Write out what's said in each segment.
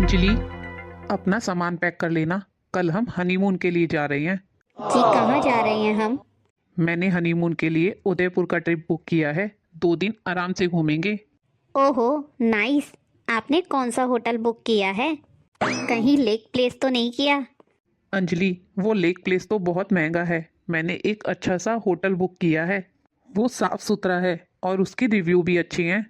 अंजलि, अपना सामान पैक कर लेना। कल हम हनीमून के लिए जा रहे हैं। जी कहाँ जा रहे हैं हम? मैंने हनीमून के लिए उदयपुर का ट्रिप बुक किया है। 2 दिन आराम से घूमेंगे। ओहो, नाइस। आपने कौन सा होटल बुक किया है? कहीं लेक प्लेस तो नहीं किया? अंजलि, वो लेक प्लेस तो बहुत महंगा है। मैंने एक अच्छा सा होटल बुक किया है। वो साफ सुथरा है और उसकी रिव्यू भी अच्छी हैं।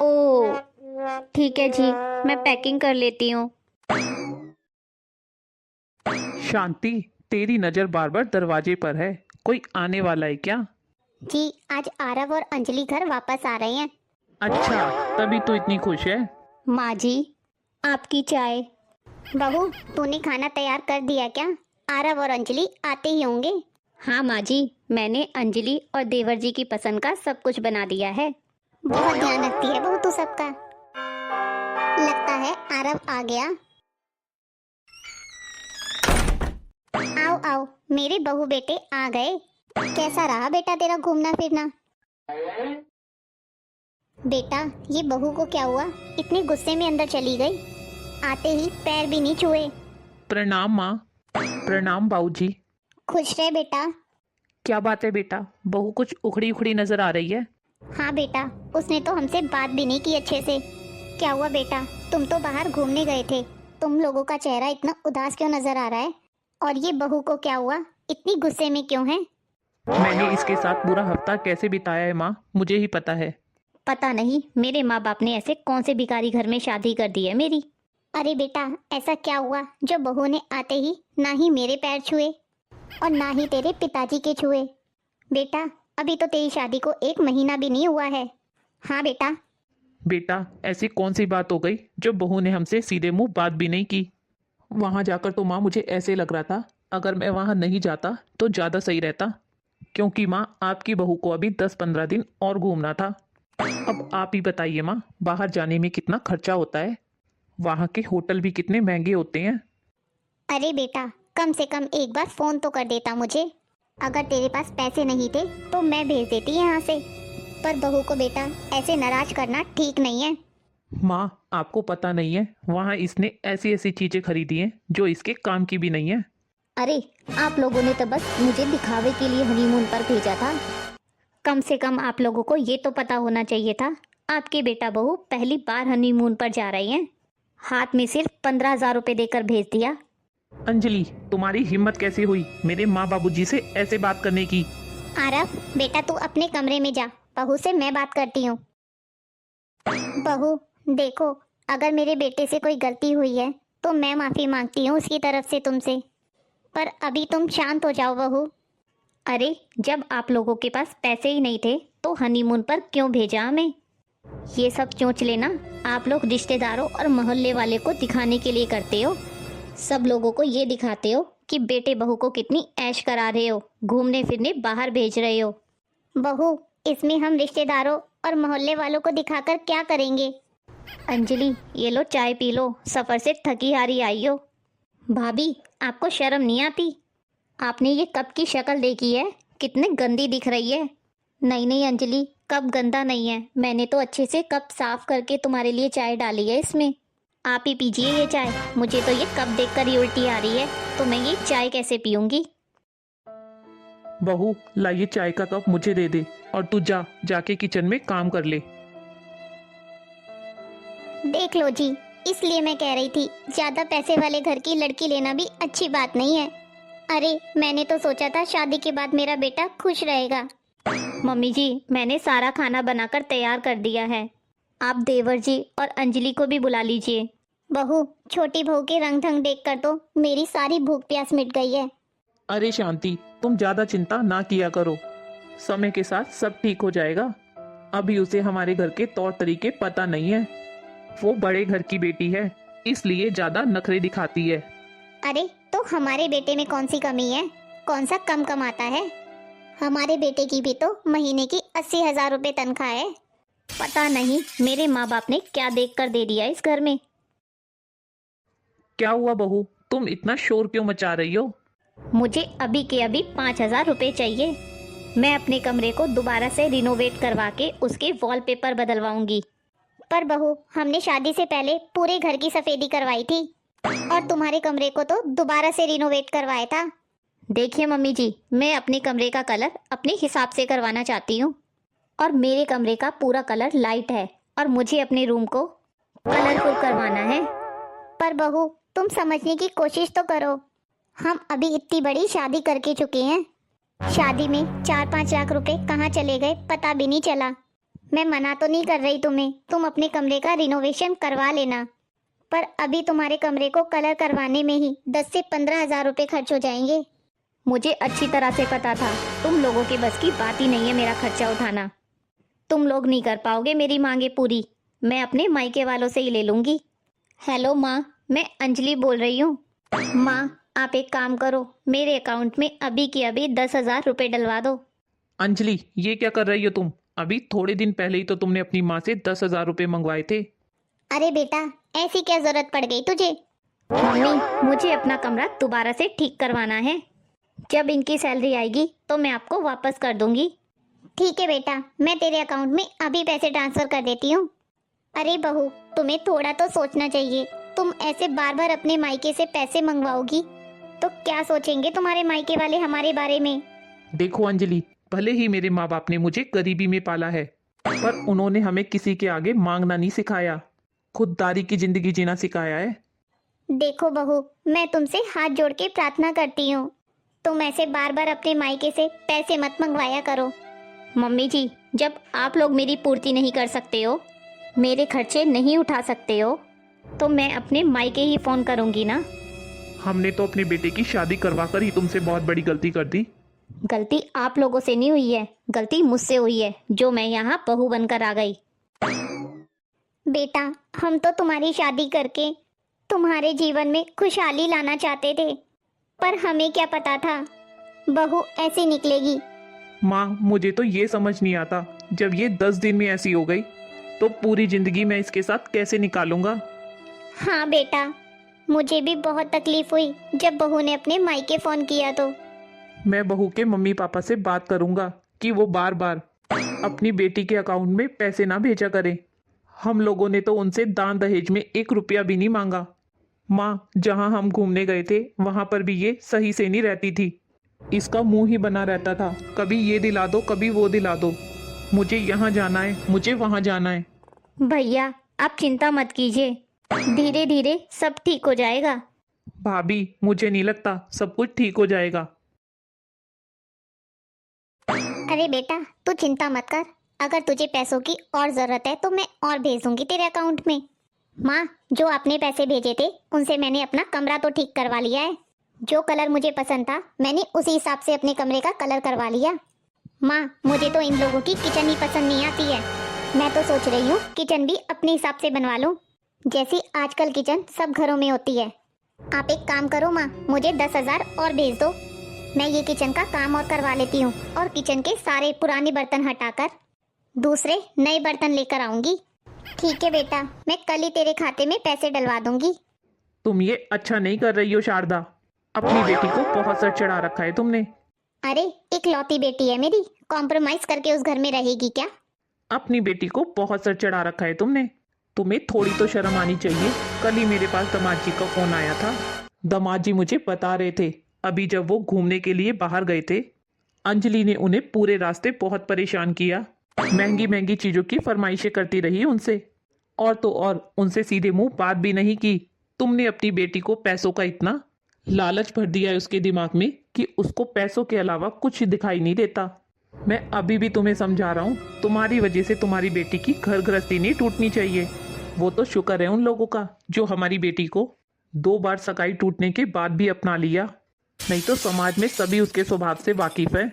ओ, ठीक है जी, मैं पैकिंग कर लेती हूँ। शांति, तेरी नज़र बार बार दरवाजे पर है। कोई आने वाला है क्या? जी, आज आरव और अंजलि घर वापस आ रहे हैं। अच्छा, तभी तो इतनी खुश है। माँ जी, आपकी चाय। बहू, तूने खाना तैयार कर दिया क्या? आरव और अंजलि आते ही होंगे। हाँ माँ जी, मैंने अंजलि और देवर जी की पसंद का सब कुछ बना दिया है। बहुत ध्यान रखती है बहू तू सबका। लगता है आरव आ गया। आओ आओ, मेरे बहू बेटे आ गए। कैसा रहा बेटा तेरा घूमना फिरना? बेटा, ये बहू को क्या हुआ? इतने गुस्से में अंदर चली गई, आते ही पैर भी नहीं छुए। प्रणाम माँ। प्रणाम बाबूजी। खुश रहे बेटा। क्या बात है बेटा, बहू कुछ उखड़ी उखड़ी नजर आ रही है। हाँ बेटा, उसने तो हमसे बात भी नहीं की अच्छे से। क्या हुआ बेटा, तुम तो बाहर घूमने गए थे, तुम लोगों का चेहरा इतना उदास क्यों नजर आ रहा है? और ये बहू को क्या हुआ, इतनी गुस्से में क्यों है? मैंने इसके साथ पूरा हफ्ता कैसे बिताया है माँ, मुझे ही पता है। पता नहीं, मेरे माँ बाप ने ऐसे कौन से भिखारी घर में शादी कर दी है मेरी। अरे बेटा, ऐसा क्या हुआ जो बहू ने आते ही ना ही मेरे पैर छुए और ना ही तेरे पिताजी के छुए? बेटा, अभी तो तेरी शादी को 1 महीना भी नहीं हुआ है। हाँ बेटा। बेटा, ऐसी कौन सी बात हो गई जो बहू ने हमसे सीधे मुंह बात भी नहीं की? वहां जाकर तो माँ मुझे ऐसे लग रहा था, अगर मैं वहां नहीं जाता तो ज्यादा सही रहता। क्योंकि माँ, आपकी बहू को अभी 10-15 दिन और घूमना था। अब आप ही बताइए माँ, बाहर जाने में कितना खर्चा होता है। वहां के होटल भी कितने महंगे होते हैं। अरे बेटा, कम से कम एक बार फोन तो कर देता मुझे। अगर तेरे पास पैसे नहीं थे तो मैं भेज देती यहाँ से। पर बहू को बेटा ऐसे नाराज करना ठीक नहीं है। माँ, आपको पता नहीं है, वहां इसने ऐसी ऐसी चीजें खरीदी हैं जो इसके काम की भी नहीं है। अरे, आप लोगों ने तो बस मुझे दिखावे के लिए हनीमून पर भेजा था। कम से कम आप लोगों को ये तो पता होना चाहिए था, आपके बेटा बहू पहली बार हनीमून पर जा रहे हैं। हाथ में सिर्फ 15,000 रुपये देकर भेज दिया। अंजलि, तुम्हारी हिम्मत कैसे हुई मेरे माँ बाबूजी से ऐसे बात करने की? आरव बेटा, तू अपने कमरे में जा, बहू से मैं बात करती हूँ। बहू देखो, अगर मेरे बेटे से कोई गलती हुई है तो मैं माफी मांगती हूँ उसकी तरफ से तुमसे। पर अभी तुम शांत हो जाओ बहू। अरे, जब आप लोगों के पास पैसे ही नहीं थे तो हनीमून पर क्यों भेजा हमें? ये सब चोंच लेना आप लोग रिश्तेदारों और मोहल्ले वाले को दिखाने के लिए करते हो। सब लोगों को ये दिखाते हो कि बेटे बहू को कितनी ऐश करा रहे हो, घूमने फिरने बाहर भेज रहे हो। बहू, इसमें हम रिश्तेदारों और मोहल्ले वालों को दिखाकर क्या करेंगे? अंजलि, ये लो चाय पी लो, सफर से थकी हारी आई हो। भाभी, आपको शर्म नहीं आती? आपने ये कप की शक्ल देखी है, कितने गंदी दिख रही है। नहीं नहीं अंजलि, कप गंदा नहीं है, मैंने तो अच्छे से कप साफ करके तुम्हारे लिए चाय डाली है इसमें। आप ही पीजिए ये चाय, मुझे तो ये कप देखकर ही उल्टी आ रही है, तो मैं ये चाय कैसे पीऊंगी? बहू, लाइए चाय का कप मुझे दे दे और तू जाके किचन में काम कर ले। देख लो जी, इसलिए मैं कह रही थी ज्यादा पैसे वाले घर की लड़की लेना भी अच्छी बात नहीं है। अरे, मैंने तो सोचा था शादी के बाद मेरा बेटा खुश रहेगा। मम्मी जी, मैंने सारा खाना बनाकर तैयार कर दिया है, आप देवर जी और अंजलि को भी बुला लीजिए। बहू, छोटी बहू के रंग ढंग देखकर तो मेरी सारी भूख प्यास मिट गई है। अरे शांति, तुम ज्यादा चिंता ना किया करो। समय के साथ सब ठीक हो जाएगा। अभी उसे हमारे घर के तौर तरीके पता नहीं है। वो बड़े घर की बेटी है, इसलिए ज्यादा नखरे दिखाती है। अरे, तो हमारे बेटे में कौन सी कमी है? कौन सा कम कमाता है? हमारे बेटे की भी तो महीने की 80,000 रुपये तनख्वाह है। पता नहीं मेरे माँ बाप ने क्या देख कर दे दिया इस घर में। क्या हुआ बहू, तुम इतना शोर क्यों मचा रही हो? मुझे अभी के अभी 5,000 रुपये चाहिए। मैं अपने कमरे को दोबारा से रिनोवेट करवा के उसके वॉलपेपर बदलवाऊंगी। पर बहू, हमने शादी से पहले पूरे घर की सफेदी करवाई थी और तुम्हारे कमरे को तो दोबारा से रिनोवेट करवाया था। देखिए मम्मी जी, मैं अपने कमरे का कलर अपने हिसाब से करवाना चाहती हूँ और मेरे कमरे का पूरा कलर लाइट है और मुझे अपने रूम को कलरफुल करवाना है। पर बहू, तुम समझने की कोशिश तो करो, हम अभी इतनी बड़ी शादी करके चुके हैं। शादी में 4-5 लाख रुपए कहाँ चले गए पता भी नहीं चला। मैं मना तो नहीं कर रही तुम्हें, तुम अपने कमरे का रिनोवेशन करवा लेना, पर अभी तुम्हारे कमरे को कलर करवाने में ही 10 से 15 हजार रुपये खर्च हो जाएंगे। मुझे अच्छी तरह से पता था तुम लोगों के बस की बात ही नहीं है मेरा खर्चा उठाना। तुम लोग नहीं कर पाओगे मेरी मांगे पूरी, मैं अपने मायके वालों से ही ले लूंगी। हेलो माँ, मैं अंजलि बोल रही हूँ। माँ, आप एक काम करो, मेरे अकाउंट में अभी के अभी 10,000 रुपये डलवा दो। अंजलि, ये क्या कर रही हो तुम? अभी थोड़े दिन पहले ही तो तुमने अपनी माँ से 10,000 रुपये मंगवाए थे। अरे बेटा, ऐसी क्या जरूरत पड़ गई तुझे? मम्मी, मुझे अपना कमरा दोबारा से ठीक करवाना है। जब इनकी सैलरी आएगी तो मैं आपको वापस कर दूंगी। ठीक है बेटा, मैं तेरे अकाउंट में अभी पैसे ट्रांसफर कर देती हूँ। अरे बहू, तुम्हें थोड़ा तो सोचना चाहिए। तुम ऐसे बार बार अपने मायके से पैसे मंगवाओगी तो क्या सोचेंगे तुम्हारे मायके वाले हमारे बारे में? देखो अंजलि, भले ही मेरे माँ बाप ने मुझे गरीबी में पाला है, पर उन्होंने हमें किसी के आगे मांगना नहीं सिखाया, खुददारी की जिंदगी जीना सिखाया है। देखो बहू, मैं तुमसे हाथ जोड़ के प्रार्थना करती हूँ, तुम ऐसे बार बार अपने मायके से पैसे मत मंगवाया करो। मम्मी जी, जब आप लोग मेरी पूर्ति नहीं कर सकते हो, मेरे खर्चे नहीं उठा सकते हो, तो मैं अपने मायके ही फोन करूंगी ना। हमने तो अपने बेटे की शादी करवा कर ही तुमसे बहुत बड़ी गलती कर दी। गलती आप लोगों से नहीं हुई है, गलती मुझसे हुई है जो मैं यहाँ बहू बनकर आ गई। बेटा, हम तो तुम्हारी शादी करके तुम्हारे जीवन में खुशहाली लाना चाहते थे, पर हमें क्या पता था बहू ऐसी निकलेगी। माँ, मुझे तो ये समझ नहीं आता, जब ये 10 दिन में ऐसी हो गई तो पूरी जिंदगी मैं इसके साथ कैसे निकालूंगा। हाँ बेटा, मुझे भी बहुत तकलीफ हुई जब बहू ने अपने मायके फोन किया तो। मैं बहू के मम्मी पापा से बात करूंगा कि वो बार बार अपनी बेटी के अकाउंट में पैसे ना भेजा करें। हम लोगों ने तो उनसे दान दहेज में 1 रुपया भी नहीं मांगा। माँ, जहाँ हम घूमने गए थे वहां पर भी ये सही से नहीं रहती थी, इसका मुंह ही बना रहता था, कभी ये दिला दो कभी वो दिला दो, मुझे यहाँ जाना है मुझे वहां जाना है। भैया, आप चिंता मत कीजिए, धीरे धीरे सब ठीक हो जाएगा। भाभी, मुझे नहीं लगता सब कुछ ठीक हो जाएगा। अरे बेटा, तू चिंता मत कर, अगर तुझे पैसों की और जरूरत है तो मैं और भेज दूंगी तेरे अकाउंट में। माँ, जो आपने पैसे भेजे थे उनसे मैंने अपना कमरा तो ठीक करवा लिया है। जो कलर मुझे पसंद था मैंने उसी हिसाब से अपने कमरे का कलर करवा लिया। माँ, मुझे तो इन लोगों की किचन ही पसंद नहीं आती है, मैं तो सोच रही हूँ किचन भी अपने हिसाब से बनवा लूँ, जैसी आजकल किचन सब घरों में होती है। आप एक काम करो माँ, मुझे 10,000 और भेज दो, मैं ये किचन का काम और करवा लेती हूँ और किचन के सारे पुराने बर्तन हटाकर दूसरे नए बर्तन लेकर आऊंगी। ठीक है बेटा, मैं कल ही तेरे खाते में पैसे डलवा दूंगी। तुम ये अच्छा नहीं कर रही हो शारदा, अपनी बेटी को बहुत सर चढ़ा रखा है तुमने। अरे, एक लौती बेटी है मेरी, कॉम्प्रोमाइज करके उस घर में रहेगी क्या? अपनी बेटी को बहुत सर चढ़ा रखा है तुमने, तुम्हें थोड़ी तो शर्म आनी चाहिए। कल ही मेरे पास दामाद जी का फोन आया था। दामाद जी मुझे बता रहे थे, अभी जब वो घूमने के लिए बाहर गए थे, अंजलि ने उन्हें पूरे रास्ते बहुत परेशान किया, महंगी महंगी चीजों की फरमाइशें करती रही उनसे, और तो और उनसे सीधे मुंह बात भी नहीं की। तुमने अपनी बेटी को पैसों का इतना लालच भर दिया है उसके दिमाग में कि उसको पैसों के अलावा कुछ दिखाई नहीं देता। मैं अभी भी तुम्हें समझा रहा हूँ, तुम्हारी वजह से तुम्हारी बेटी की घर गृहस्थी नहीं टूटनी चाहिए। वो तो शुक्र है उन लोगों का जो हमारी बेटी को 2 बार सगाई टूटने के बाद भी अपना लिया, नहीं तो समाज में सभी उसके स्वभाव से वाकिफ है।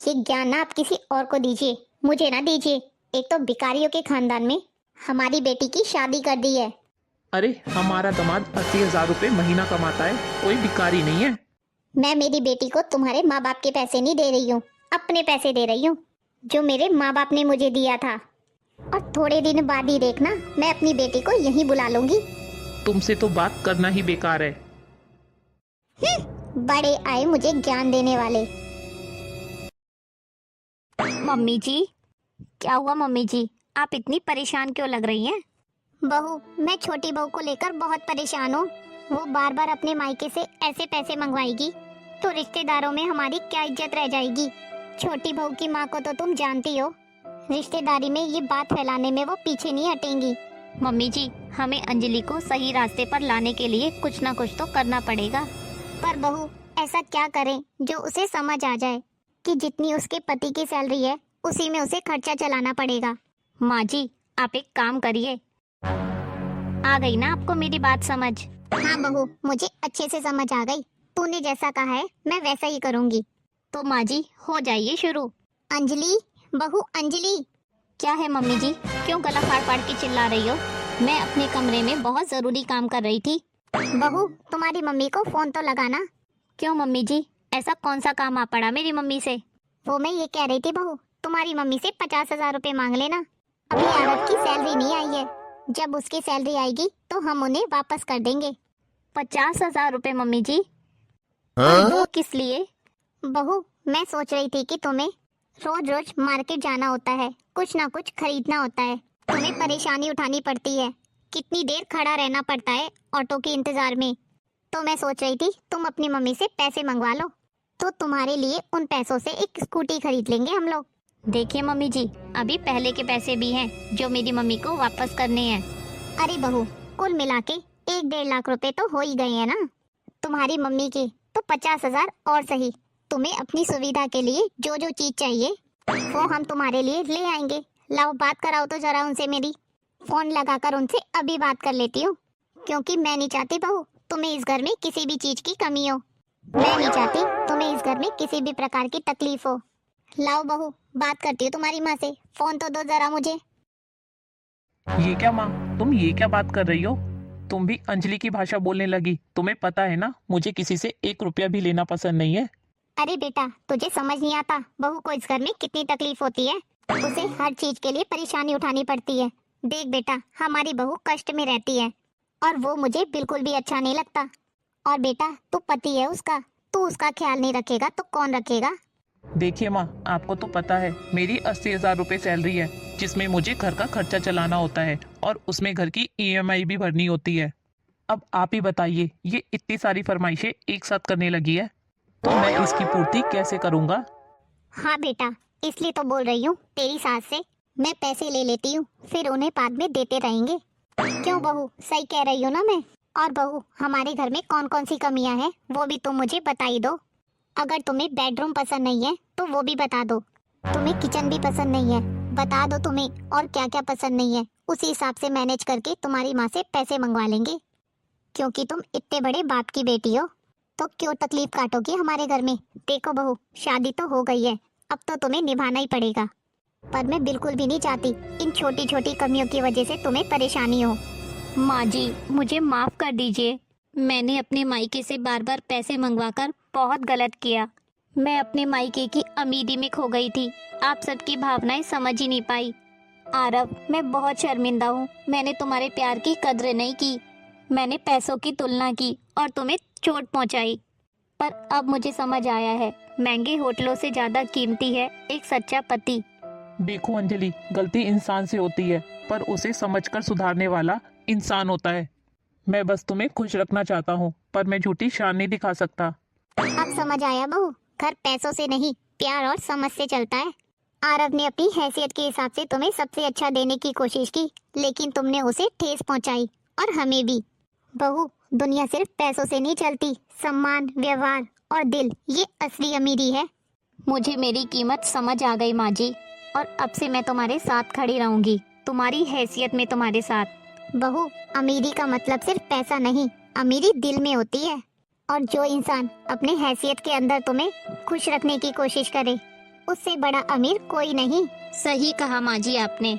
ये ज्ञान ना आप किसी और को दीजिए, मुझे ना दीजिए। एक तो भिखारियों के खानदान में हमारी बेटी की शादी कर दी है। अरे, हमारा दामाद 80,000 रुपये महीना कमाता है, कोई भिखारी नहीं है। मैं मेरी बेटी को तुम्हारे माँ बाप के पैसे नहीं दे रही हूँ, अपने पैसे दे रही हूँ जो मेरे माँ बाप ने मुझे दिया था। और थोड़े दिन बाद ही देखना, मैं अपनी बेटी को यहीं बुला लूंगी। तुमसे तो बात करना ही बेकार है। बड़े आए मुझे ज्ञान देने वाले। मम्मी जी, क्या हुआ मम्मी जी, आप इतनी परेशान क्यों लग रही हैं? बहू, मैं छोटी बहू को लेकर बहुत परेशान हूँ। वो बार बार अपने मायके से ऐसे पैसे मंगवाएगी तो रिश्तेदारों में हमारी क्या इज्जत रह जाएगी। छोटी बहू की माँ को तो तुम जानती हो, रिश्तेदारी में ये बात फैलाने में वो पीछे नहीं हटेंगी। मम्मी जी, हमें अंजलि को सही रास्ते पर लाने के लिए कुछ ना कुछ तो करना पड़ेगा। पर बहू, ऐसा क्या करें जो उसे समझ आ जाए कि जितनी उसके पति की सैलरी है उसी में उसे खर्चा चलाना पड़ेगा। माँ जी, आप एक काम करिए। आ गई ना आपको मेरी बात समझ? हाँ बहू, मुझे अच्छे से समझ आ गई। तूने जैसा कहा है मैं वैसा ही करूँगी। तो माँ जी, हो जाइए शुरू। अंजलि, बहू अंजलि। क्या है मम्मी जी, क्यों गला फाड़ फाड़ के चिल्ला रही हो? मैं अपने कमरे में बहुत जरूरी काम कर रही थी। बहू, तुम्हारी मम्मी को फोन तो लगाना। क्यों मम्मी जी, ऐसा कौन सा काम आ पड़ा मेरी मम्मी से? वो मैं ये कह रही थी बहू, तुम्हारी मम्मी से 50,000 रुपए मांग लेना। अभी आरव की सैलरी नहीं आई है, जब उसकी सैलरी आएगी तो हम उन्हें वापस कर देंगे। 50,000 रुपए मम्मी जी? और वो किस लिए? बहू, मैं सोच रही थी कि तुम्हें रोज रोज मार्केट जाना होता है, कुछ ना कुछ खरीदना होता है, तुम्हें परेशानी उठानी पड़ती है, कितनी देर खड़ा रहना पड़ता है ऑटो के इंतजार में। तो मैं सोच रही थी तुम अपनी मम्मी से पैसे मंगवा लो, तो तुम्हारे लिए उन पैसों से एक स्कूटी खरीद लेंगे हम लोग। देखिए मम्मी जी, अभी पहले के पैसे भी हैं जो मेरी मम्मी को वापस करने हैं। अरे बहू, कुल मिला के 1-1.5 लाख रुपए तो हो ही गए हैं ना तुम्हारी मम्मी के, तो 50,000 और सही। तुम्हें अपनी सुविधा के लिए जो जो चीज चाहिए वो हम तुम्हारे लिए ले आएंगे। लाओ, बात कराओ तो जरा उनसे मेरी। फोन लगाकर उनसे अभी बात कर लेती हूँ, क्योंकि मैं नहीं चाहती बहू तुम्हें इस घर में किसी भी चीज की कमी हो। मैं नहीं चाहती तुम्हें इस घर में किसी भी प्रकार की तकलीफ हो। लाओ बहू, बात करती हूँ तुम्हारी माँ से, फोन तो दो जरा मुझे। ये क्या माँ, तुम ये क्या बात कर रही हो? तुम भी अंजलि की भाषा बोलने लगी। तुम्हें पता है ना, मुझे किसी से 1 रुपया भी लेना पसंद नहीं है। अरे बेटा, तुझे समझ नहीं आता बहू को इस घर में कितनी तकलीफ होती है। उसे हर चीज के लिए परेशानी उठानी पड़ती है। देख बेटा, हमारी बहू कष्ट में रहती है और वो मुझे बिल्कुल भी अच्छा नहीं लगता। और बेटा, तू पति है उसका, तू उसका ख्याल नहीं रखेगा तो कौन रखेगा? देखिए माँ, आपको तो पता है मेरी 80,000 रुपये सैलरी है, जिसमें मुझे घर का खर्चा चलाना होता है और उसमें घर की EMI भी भरनी होती है। अब आप ही बताइए, ये इतनी सारी फरमाइशें एक साथ करने लगी है तो मैं इसकी पूर्ति कैसे करूँगा? हाँ बेटा, इसलिए तो बोल रही हूँ तेरी सास से मैं पैसे ले लेती हूँ, फिर उन्हें बाद में देते रहेंगे। क्यों बहू, सही कह रही हूँ ना मैं? और बहू, हमारे घर में कौन कौन सी कमियां हैं वो भी तुम मुझे बता ही दो। अगर तुम्हें बेडरूम पसंद नहीं है तो वो भी बता दो। तुम्हें किचन भी पसंद नहीं है, बता दो तुम्हें और क्या क्या पसंद नहीं है। उसी हिसाब से मैनेज करके तुम्हारी माँ से पैसे मंगवा लेंगे। क्योंकि तुम इतने बड़े बाप की बेटी हो तो क्यों तकलीफ काटोगी हमारे घर में? देखो बहू, शादी तो हो गई है, अब तो तुम्हें निभाना ही पड़ेगा। पर मैं बिल्कुल भी नहीं चाहती इन छोटी छोटी कमियों की वजह से तुम्हें परेशानी हो। माँ जी, मुझे माफ कर दीजिए। मैंने अपने मायके से बार बार पैसे मंगवाकर बहुत गलत किया। मैं अपने मायके की अमीरी में खो गई थी, आप सबकी भावनाएं समझ ही नहीं पाई। आरव, मैं बहुत शर्मिंदा हूँ। मैंने तुम्हारे प्यार की कद्र नहीं की। मैंने पैसों की तुलना की और तुम्हें चोट पहुँचाई। पर अब मुझे समझ आया है, महंगे होटलों से ज्यादा कीमती है एक सच्चा पति। देखो अंजलि, गलती इंसान से होती है पर उसे समझकर सुधारने वाला इंसान होता है। मैं बस तुम्हें खुश रखना चाहता हूँ, पर मैं झूठी शान नहीं दिखा सकता। अब समझ आया बहू, घर पैसों से नहीं प्यार और समझ से चलता है। आरव ने अपनी हैसियत के हिसाब से तुम्हें सबसे अच्छा देने की कोशिश की, लेकिन तुमने उसे ठेस पहुंचाई और हमें भी। बहू, दुनिया सिर्फ पैसों से नहीं चलती, सम्मान, व्यवहार और दिल, ये असली अमीरी है। मुझे मेरी कीमत समझ आ गई माँ जी, और अब से मैं तुम्हारे साथ खड़ी रहूंगी, तुम्हारी हैसियत में तुम्हारे साथ। बहू, अमीरी का मतलब सिर्फ पैसा नहीं, अमीरी दिल में होती है। और जो इंसान अपने हैसियत के अंदर तुम्हें खुश रखने की कोशिश करे, उससे बड़ा अमीर कोई नहीं। सही कहा माँ जी आपने।